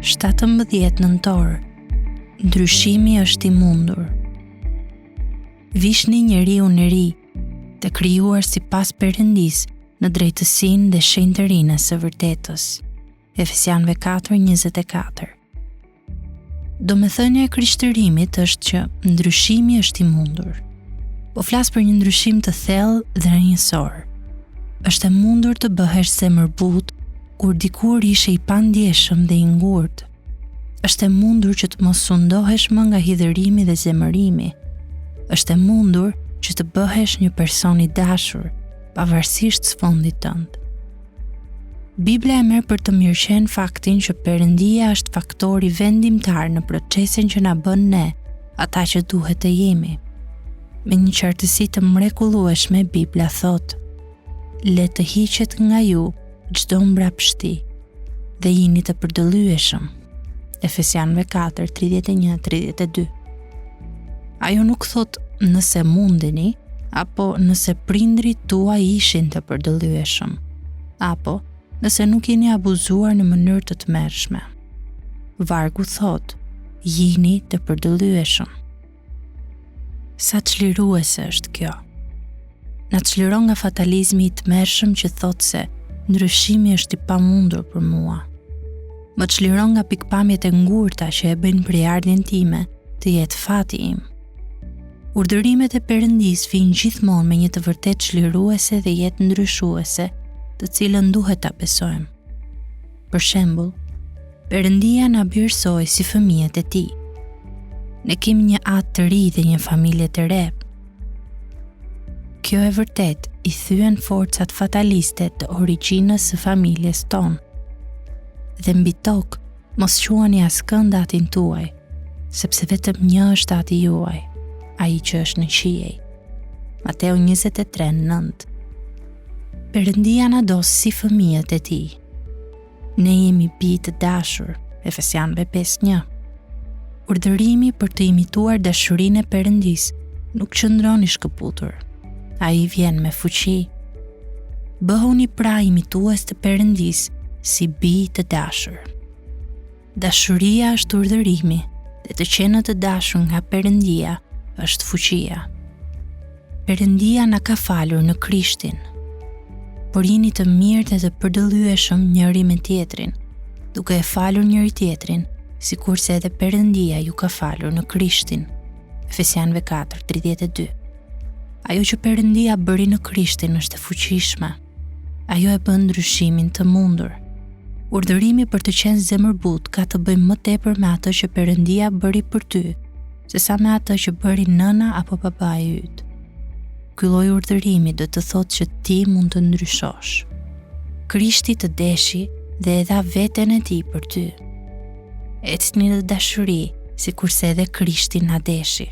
17 nëntor. Ndryshimi është i mundur. Vishni njeriu në ri, të krijuar sipas Perëndisë në drejtësinë dhe shenjtërinë së vërtetës. Efesianëve 4:24. Domethënia e krishtërimit është që ndryshimi është i mundur. Po flas për një ndryshim të thellë dhe rrënjësor. Është e mundur të bëhesh zemërbut kur dikur ishe i pandjeshëm dhe i ngurtë. Është e mundur që të mos sundohesh më nga hidhërimi dhe zemërimi. Është e mundur që të bëhesh një person i dashur, pavarësisht sfondit tënd. Bibla e merr për të mirëqenë faktin që Perëndia është faktori vendimtar në procesin që na bën ne, ata që duhet të jemi. Me një qartësi të mrekullueshme, Bibla thotë: "Le të hiqet nga ju çdo mbrapshti dhe jini të përdëlyeshëm." Efesianëve 4:31-32. Ajo nuk thot nëse mundeni, apo nëse prindrit tuaj ishin të përdëlyeshëm, apo nëse nuk jeni abuzuar në mënyrë të tmerrshme. Vargu thot, jini të përdëlyeshëm. Sa çliruese është kjo. Na çliron nga fatalizmi i tmerrshëm që thot se ndryshimi është i pamundur për mua. Më çliron nga pikpamjet e ngurta që e bëjnë përjardhjen time të jetë fati im. Urdhërimet e Perëndisë vijnë gjithmonë me një të vërtetë çliruese dhe jetë ndryshuese, të cilën duhet ta besojmë. Për shembull, Perëndia na birësoi si fëmijët e Tij. Ne kemi një atë të ri dhe një familje të re. Kjo e vërtet i thyen forcat fataliste të origjinës së familjes tonë. Dhe mbi tokë mos quani askënd atin tuaj, sepse vetëm një është ati juaj, ai që është në qiej. Mateu 23:9. Perëndia na do si fëmijët e Tij. Ne jemi bijë të dashur, Efesianëve 5:1. Urdhërimi për të imituar dashurinë e Perëndisë nuk qëndron i shkëputur. Ai vjen me fuqi. Bëhuni pra imitues të Perëndisë si bijë të dashur. Dashuria është urdhërimi dhe të qenë të dashur nga Perëndia është fuqia. Perëndia na ka falur në Krishtin. Por jeni të mirë dhe të përdëlyeshëm njëri me tjetrin, duke e falur njëri tjetrin, sikurse edhe Perëndia ju ka falur në Krishtin. Efesianëve 4:32. Ajo që Perëndia bëri në Krishtin është e fuqishme. Ajo e bën ndryshimin të mundur. Urdhërimi për të qenë zemërbut ka të bëjë më tepër me atë që Perëndia bëri për ty, sesa me atë që bëri nëna apo babai yt. Ky lloj urdhërimi do të thotë që ti mund të ndryshosh. Krishti të deshi dhe e dha veten e Tij për ty. Ecni në dashuri, sikurse edhe Krishti na deshi.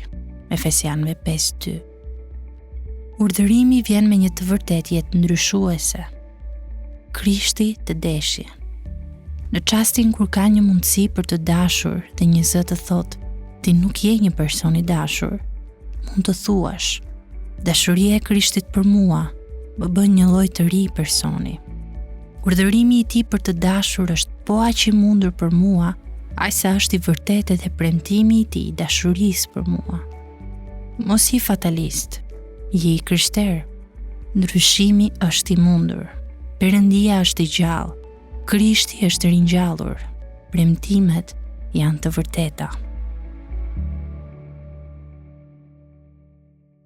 Efesianëve 5:2. Urdhërimi vjen me një të vërtetë jetë ndryshuese. Krishti të deshi. Në çastin kur ka një mundësi për të dashur dhe një zë të thotë, ti nuk je një person i dashur, mund të thuash, dashuria e Krishtit për mua më bën një lloj të ri personi. Urdhërimi i Tij për të dashur është po aq i mundur për mua, aq sa është i vërtetë edhe premtimi i Tij dashurisë për mua. Mos i fatalist, je i krishter. Ndryshimi është i mundur. Perëndia është i gjallë. Krishti është ringjallur. Premtimet janë të vërteta.